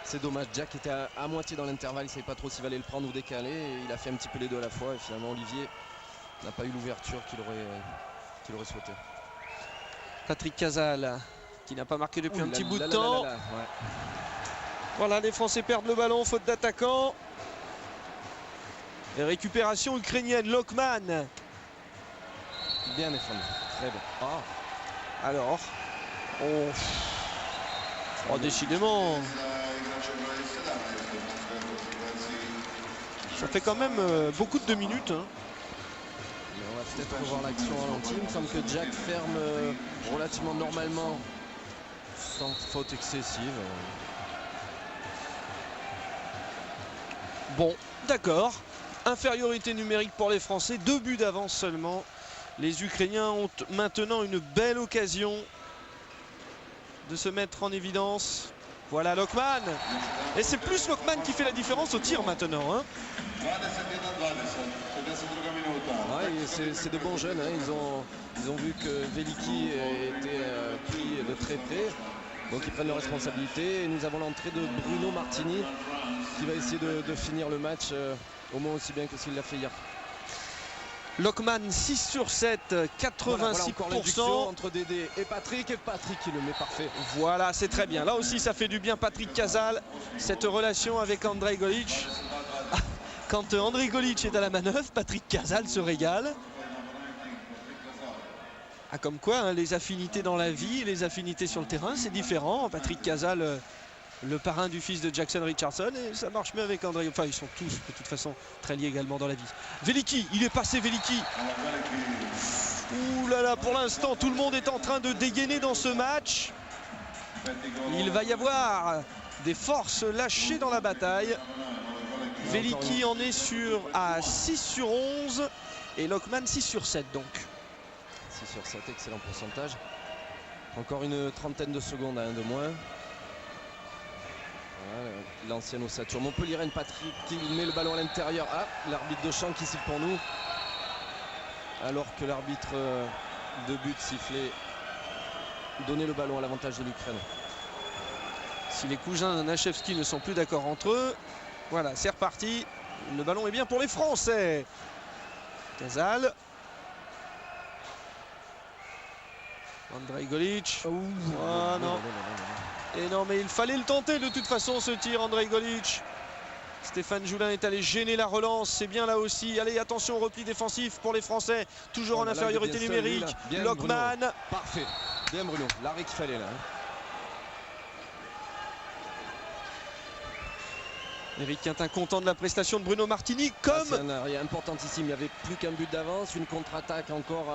C'est dommage, Jack était à moitié dans l'intervalle, il ne savait pas trop s'il allait le prendre ou décaler, et il a fait un petit peu les deux à la fois, et finalement Olivier n'a pas eu l'ouverture qu'il aurait souhaité. Patrick Casal qui n'a pas marqué depuis un petit bout de temps. Ouais. Voilà, les Français perdent le ballon, faute d'attaquant. Et récupération ukrainienne, Lokman. Bien défendu, très bien. Ah. Alors, décidément. Ça fait quand même beaucoup de 2 minutes. Hein. On va peut-être revoir l'action ralentie. Il me semble que Jack ferme relativement normalement, sans faute excessive. Bon, d'accord. Infériorité numérique pour les Français, 2 buts d'avance seulement. Les Ukrainiens ont maintenant une belle occasion de se mettre en évidence. Voilà Lokman. Et c'est plus Lokman qui fait la différence au tir maintenant. Hein. Ouais, c'est de bons jeunes. Hein. Ils ont vu que Veliki était pris de très près. Donc ils prennent leurs responsabilités. Et nous avons l'entrée de Bruno Martini qui va essayer de finir le match au moins aussi bien que s'il l'a fait hier. Lokman 6 sur 7, 86%. Voilà, entre Dédé et Patrick qui le met parfait. Voilà, c'est très bien. Là aussi, ça fait du bien Patrick Casal, cette relation avec Andrej Golic. Quand Andrej Golic est à la manœuvre, Patrick Casal se régale. Ah, comme quoi, hein, les affinités dans la vie et les affinités sur le terrain, c'est différent. Patrick Casal, le parrain du fils de Jackson Richardson, et ça marche mieux avec Andrej. Enfin, ils sont tous de toute façon très liés également dans la vie. Veliki, il est passé, Veliki. Ouh là là, pour l'instant, tout le monde est en train de dégainer dans ce match. Il va y avoir des forces lâchées dans la bataille. Veliki en est à 6 sur 11 et Lokman 6 sur 7 donc. 6 sur 7, excellent pourcentage. Encore une trentaine de secondes à 1 de moins. Voilà, l'ancienne ossature montpelliéraine Patrick qui met le ballon à l'intérieur. Ah, l'arbitre de champ qui siffle pour nous. Alors que l'arbitre de but sifflait, donnait le ballon à l'avantage de l'Ukraine. Si les cousins Nashevski ne sont plus d'accord entre eux, voilà, c'est reparti. Le ballon est bien pour les Français. Casal. Andrej Golic. Ah non. Et non, mais il fallait le tenter de toute façon ce tir, Andrej Golic. Stéphane Joulin est allé gêner la relance, c'est bien là aussi. Allez, attention au repli défensif pour les Français. Toujours en infériorité numérique. Lokman. Parfait. Bien Bruno, l'arrêt qu'il fallait là. Éric Quintin content de la prestation de Bruno Martini. Comme c'est un arrêt importantissime, il n'y avait plus qu'un but d'avance, une contre-attaque encore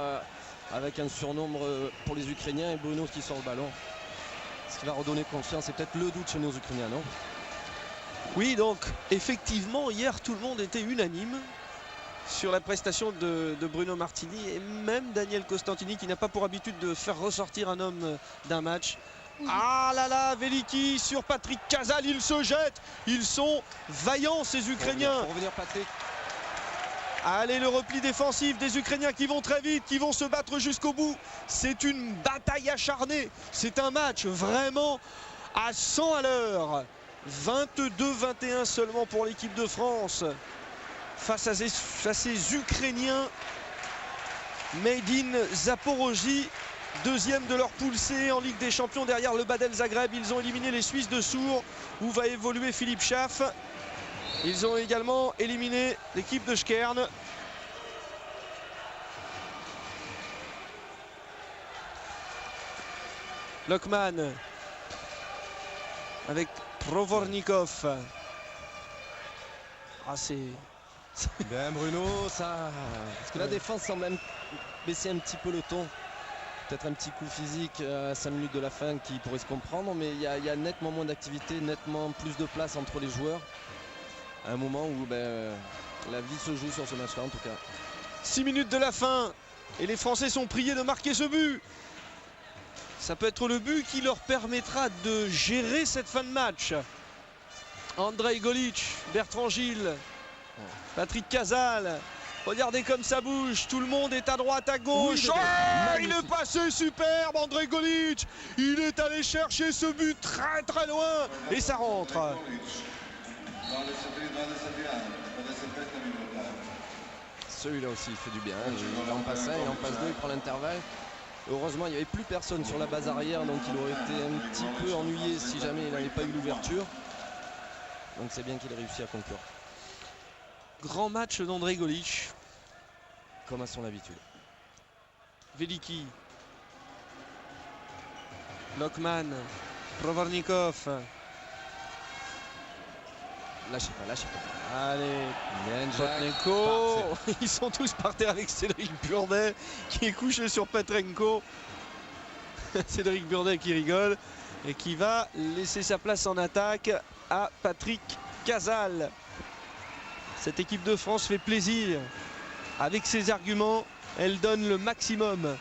avec un surnombre pour les Ukrainiens et Bruno qui sort le ballon. Ce qui va redonner confiance et peut-être le doute chez nos Ukrainiens, non? Oui, donc effectivement hier tout le monde était unanime sur la prestation de Bruno Martini et même Daniel Costantini qui n'a pas pour habitude de faire ressortir un homme d'un match. Ah là là, Veliki sur Patrick Casal, il se jette. Ils sont vaillants ces Ukrainiens. Pour revenir Patrick. Allez, le repli défensif des Ukrainiens qui vont très vite, qui vont se battre jusqu'au bout. C'est une bataille acharnée. C'est un match vraiment à 100 à l'heure. 22-21 seulement pour l'équipe de France face à ces Ukrainiens made in Zaporozhye, deuxième de leur poule C en Ligue des Champions derrière le Badel Zagreb. Ils ont éliminé les Suisses de Sour où va évoluer Philippe Schaff. Ils ont également éliminé l'équipe de Skjern. Lokman avec Provornikov. Ah, c'est bien Bruno, ça. Parce que la défense semble même baisser un petit peu le ton. Peut-être un petit coup physique à 5 minutes de la fin qui pourrait se comprendre, mais il y a nettement moins d'activité, nettement plus de place entre les joueurs. À un moment où la vie se joue sur ce match-là en tout cas. 6 minutes de la fin et les Français sont priés de marquer ce but. Ça peut être le but qui leur permettra de gérer cette fin de match. Andrej Golic, Bertrand Gilles, Patrick Casal. Regardez comme ça bouge, tout le monde est à droite, à gauche. Oui, il est passé superbe, Andrej Golic. Il est allé chercher ce but très très loin et ça rentre. Celui-là aussi il fait du bien, il en passe un, il en passe deux, il prend l'intervalle. Heureusement il n'y avait plus personne sur la base arrière, donc il aurait été un petit peu ennuyé si jamais il n'avait pas eu l'ouverture. Donc c'est bien qu'il ait réussi à conclure. Grand match d'Andrej Golic. Comme à son habitude. Veliki. Lokman. Provornikov. Lâchez pas. Allez, Petrenko. Ils sont tous par terre avec Cédric Burdet qui est couché sur Petrenko. Cédric Burdet qui rigole et qui va laisser sa place en attaque à Patrick Casal. Cette équipe de France fait plaisir. Avec ses arguments, elle donne le maximum.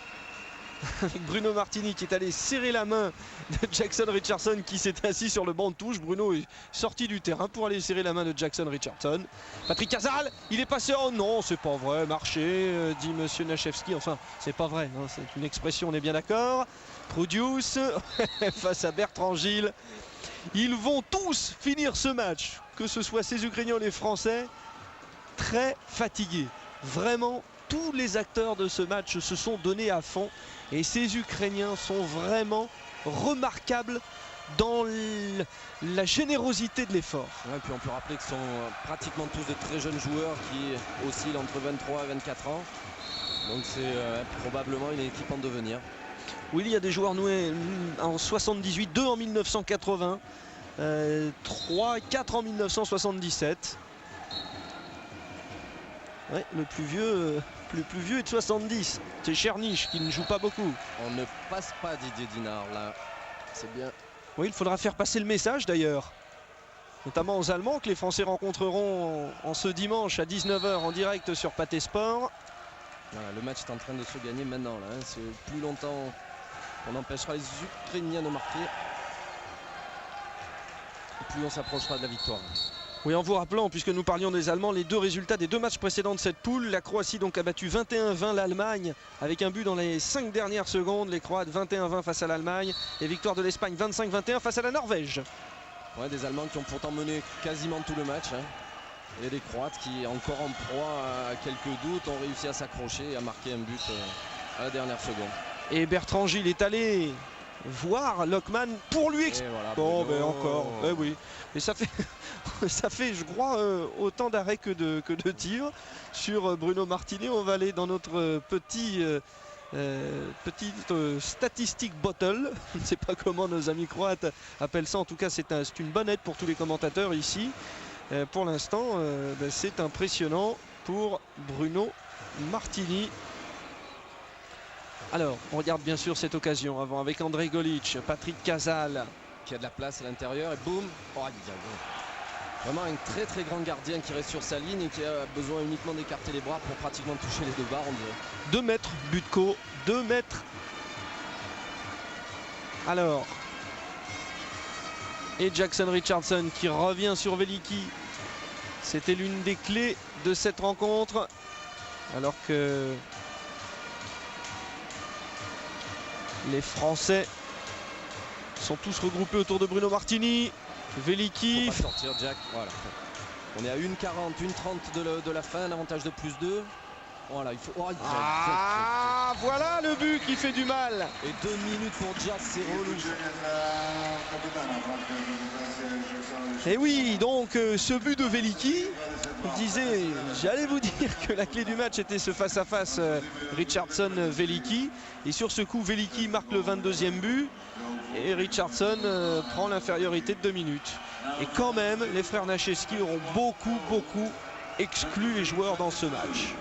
Avec Bruno Martini qui est allé serrer la main de Jackson Richardson qui s'est assis sur le banc de touche. Bruno est sorti du terrain pour aller serrer la main de Jackson Richardson. Patrick Casal, il est passé. Oh non, c'est pas vrai, marché, dit monsieur Nashevski. Enfin, c'est pas vrai, hein, c'est une expression, on est bien d'accord. Proudius face à Bertrand Gilles. Ils vont tous finir ce match, que ce soit ces Ukrainiens ou les Français, très fatigués. Vraiment tous les acteurs de ce match se sont donnés à fond. Et ces Ukrainiens sont vraiment remarquables dans la générosité de l'effort. Ouais, puis on peut rappeler que ce sont pratiquement tous de très jeunes joueurs qui oscillent entre 23 et 24 ans. Donc c'est probablement une équipe en devenir. Oui, il y a des joueurs nés en 78, 2 en 1980, 3, 4 en 1977. Ouais, le plus vieux est de 70. C'est Chernish qui ne joue pas beaucoup. On ne passe pas Didier Dinard là. C'est bien. Oui, il faudra faire passer le message d'ailleurs. Notamment aux Allemands que les Français rencontreront en ce dimanche à 19 h en direct sur Pathé Sport. Voilà, le match est en train de se gagner maintenant. Là, hein. C'est plus longtemps on empêchera les Ukrainiens de marquer. Et plus on s'approchera de la victoire. Oui, en vous rappelant, puisque nous parlions des Allemands, les deux résultats des deux matchs précédents de cette poule. La Croatie donc a battu 21-20 l'Allemagne avec un but dans les 5 dernières secondes. Les Croates 21-20 face à l'Allemagne. Et victoire de l'Espagne 25-21 face à la Norvège. Ouais, des Allemands qui ont pourtant mené quasiment tout le match. Hein. Et des Croates qui, encore en proie à quelques doutes, ont réussi à s'accrocher et à marquer un but à la dernière seconde. Et Bertrand Gilles est allé voir Lockman pour lui expliquer. Voilà, bon, ben encore. Eh oui. Et ça fait, je crois, autant d'arrêts que de tirs sur Bruno Martini. On va aller dans notre petite statistique bottle. Je ne sais pas comment nos amis croates appellent ça. En tout cas, c'est une bonne aide pour tous les commentateurs ici. Pour l'instant, c'est impressionnant pour Bruno Martini. Alors, on regarde bien sûr cette occasion avant avec André Golic, Patrick Casal. Qui a de la place à l'intérieur et boum. Oh, vraiment un très très grand gardien qui reste sur sa ligne et qui a besoin uniquement d'écarter les bras pour pratiquement toucher les deux barres, on dirait. 2 mètres, Butko, 2 mètres. Alors, et Jackson Richardson qui revient sur Veliki. C'était l'une des clés de cette rencontre. Alors que les Français sont tous regroupés autour de Bruno Martini. Veliki. Faut pas sortir, Jack. Voilà. On est à 1,40, 1,30 de la fin, un avantage de +2. Voilà, il faut. Oh, voilà le but qui fait du mal. Et 2 minutes pour Jack, c'est relou. Et oui, donc ce but de Veliki, je disais, j'allais vous dire que la clé du match était ce face-à-face Richardson-Veliki. Et sur ce coup, Veliki marque le 22e but. Et Richardson prend l'infériorité de 2 minutes. Et quand même, les frères Naszewski auront beaucoup exclu les joueurs dans ce match.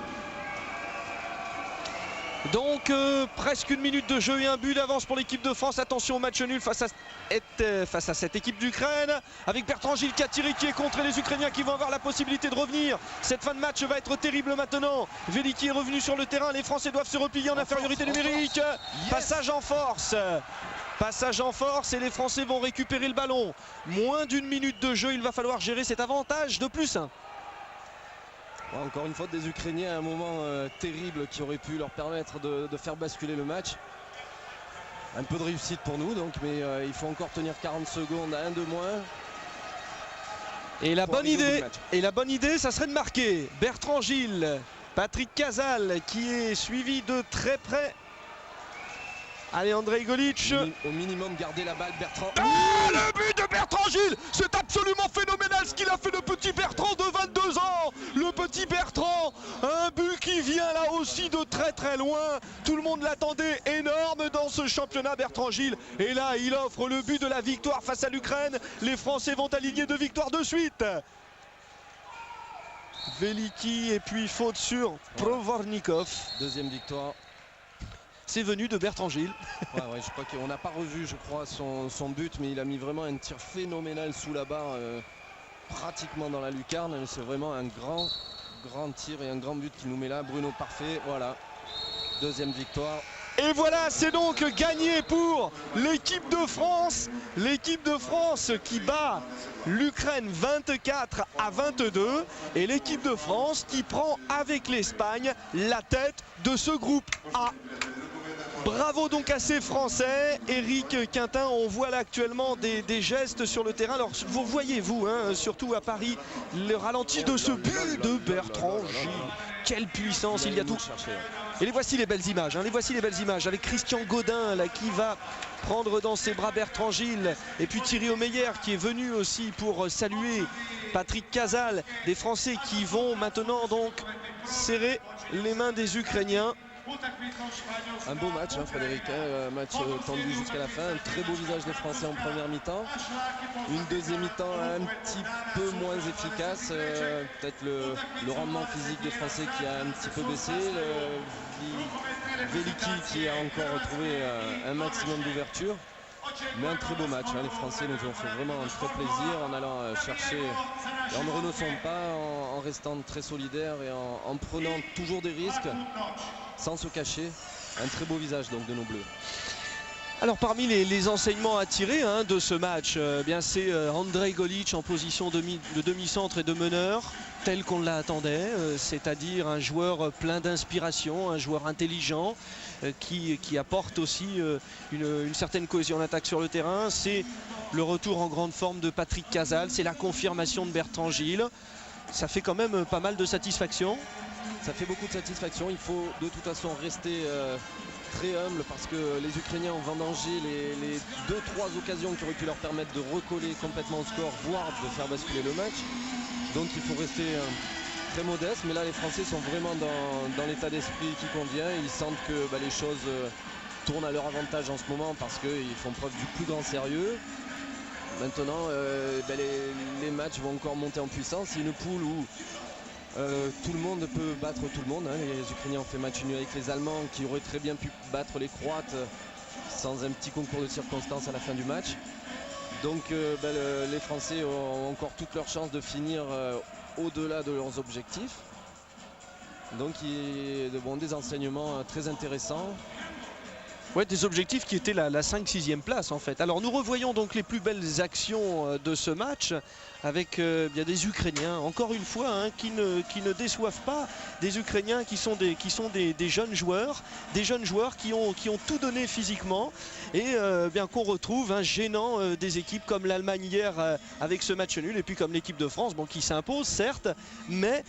Donc presque 1 minute de jeu et un but d'avance pour l'équipe de France. Attention au match nul face à cette équipe d'Ukraine. Avec Bertrand Gilles qui a tiré, qui est contre les Ukrainiens qui vont avoir la possibilité de revenir. Cette fin de match va être terrible maintenant. Veliki est revenu sur le terrain. Les Français doivent se replier en infériorité numérique. Yes. Passage en force. Passage en force et les Français vont récupérer le ballon. Moins d'1 minute de jeu. Il va falloir gérer cet avantage de +1. Encore une faute des Ukrainiens à un moment terrible qui aurait pu leur permettre de faire basculer le match. Un peu de réussite pour nous donc, mais il faut encore tenir 40 secondes à 1 de moins. Et la bonne idée, ça serait de marquer. Bertrand Gilles, Patrick Casal qui est suivi de très près. Allez, André Golic. Au minimum, garder la balle, Bertrand. Ah, le but de Bertrand Gilles. C'est absolument phénoménal ce qu'il a fait, le petit Bertrand de 22 ans. Le petit Bertrand, un but qui vient là aussi de très loin. Tout le monde l'attendait, énorme dans ce championnat, Bertrand Gilles. Et là, il offre le but de la victoire face à l'Ukraine. Les Français vont aligner 2 victoires de suite. Veliki et puis faute sur Provornikov. 2e victoire. C'est venu de Bertrand Gilles. Ouais, je crois qu'on n'a pas revu, je crois, son but, mais il a mis vraiment un tir phénoménal sous la barre, pratiquement dans la lucarne. C'est vraiment un grand tir et un grand but qui nous met là. Bruno parfait, voilà. 2e victoire. Et voilà, c'est donc gagné pour l'équipe de France. L'équipe de France qui bat l'Ukraine 24-22. Et l'équipe de France qui prend avec l'Espagne la tête de ce groupe A. Bravo donc à ces Français. Éric Quintin, on voit là actuellement des gestes sur le terrain. Alors vous voyez, vous, surtout à Paris, le ralenti de ce but de Bertrand Gilles. Quelle puissance! puissance, il y a tout. Et les voici les belles images, hein, les voici les belles images avec Christian Godin là, qui va prendre dans ses bras Bertrand Gilles et puis Thierry Omeyer qui est venu aussi pour saluer Patrick Casal, des Français qui vont maintenant donc serrer les mains des Ukrainiens. Un beau match, hein, Frédéric, un match tendu jusqu'à la fin, un très beau visage des Français en première mi-temps, une deuxième mi-temps un petit peu moins efficace, peut-être le rendement physique des Français qui a un petit peu baissé, Veliki qui a encore retrouvé un maximum d'ouverture, mais un très beau match, hein. Les Français nous ont fait vraiment un très plaisir en allant chercher, et en ne renonçant pas, en restant très solidaires et en prenant toujours des risques, sans se cacher. Un très beau visage donc de nos Bleus. Alors parmi les enseignements à tirer hein, de ce match, bien c'est Andrej Golic en position de demi-centre et de meneur, tel qu'on l'attendait, c'est-à-dire un joueur plein d'inspiration, un joueur intelligent qui apporte aussi une certaine cohésion en attaque sur le terrain. C'est le retour en grande forme de Patrick Casal, c'est la confirmation de Bertrand Gilles. Ça fait quand même pas mal de satisfaction. Ça fait beaucoup de satisfaction. Il faut de toute façon rester très humble parce que les Ukrainiens ont vendangé les 2-3 occasions qui auraient pu leur permettre de recoller complètement au score, voire de faire basculer le match. Donc il faut rester très modeste. Mais là les Français sont vraiment dans l'état d'esprit qui convient. Ils sentent que les choses tournent à leur avantage en ce moment parce qu'ils font preuve du plus grand sérieux. Maintenant les matchs vont encore monter en puissance. C'est une poule où tout le monde peut battre tout le monde, hein. Les Ukrainiens ont fait match nul avec les Allemands qui auraient très bien pu battre les Croates sans un petit concours de circonstances à la fin du match. Donc les Français ont encore toutes leurs chances de finir au-delà de leurs objectifs. Donc des enseignements très intéressants. Ouais, des objectifs qui étaient la 5-6e place en fait. Alors nous revoyons donc les plus belles actions de ce match avec bien des Ukrainiens, encore une fois, hein, qui ne déçoivent pas, des Ukrainiens qui sont des jeunes joueurs, qui ont tout donné physiquement et bien qu'on retrouve gênant des équipes comme l'Allemagne hier avec ce match nul et puis comme l'équipe de France, bon, qui s'impose certes, mais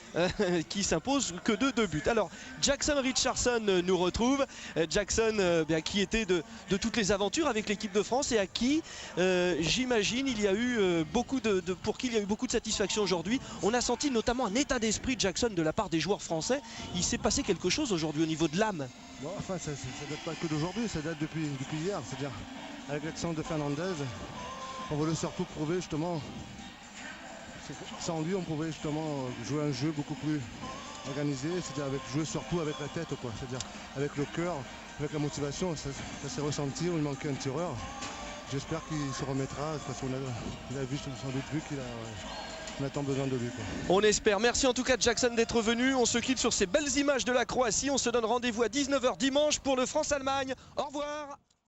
qui s'impose que de 2 buts. Alors Jackson Richardson nous retrouve, Jackson qui était de toutes les aventures avec l'équipe de France et à qui j'imagine il y a eu beaucoup pour qui il y a eu beaucoup de satisfaction aujourd'hui. On a senti notamment un état d'esprit de Jackson de la part des joueurs français. Il s'est passé quelque chose aujourd'hui au niveau de l'âme. Bon, enfin, ça date pas que d'aujourd'hui, ça date depuis hier. C'est-à-dire avec l'accent de Fernandez, on voulait surtout prouver justement, sans lui on pouvait justement jouer un jeu beaucoup plus organisé, c'est-à-dire jouer surtout avec la tête, quoi. C'est-à-dire avec le cœur, avec la motivation. Ça s'est ressenti, il manquait un tireur. J'espère qu'il se remettra parce qu'on a vu sans doute qu'on a tant besoin de lui, quoi. On espère. Merci en tout cas Jackson d'être venu. On se quitte sur ces belles images de la Croatie. On se donne rendez-vous à 19 h dimanche pour le France-Allemagne. Au revoir.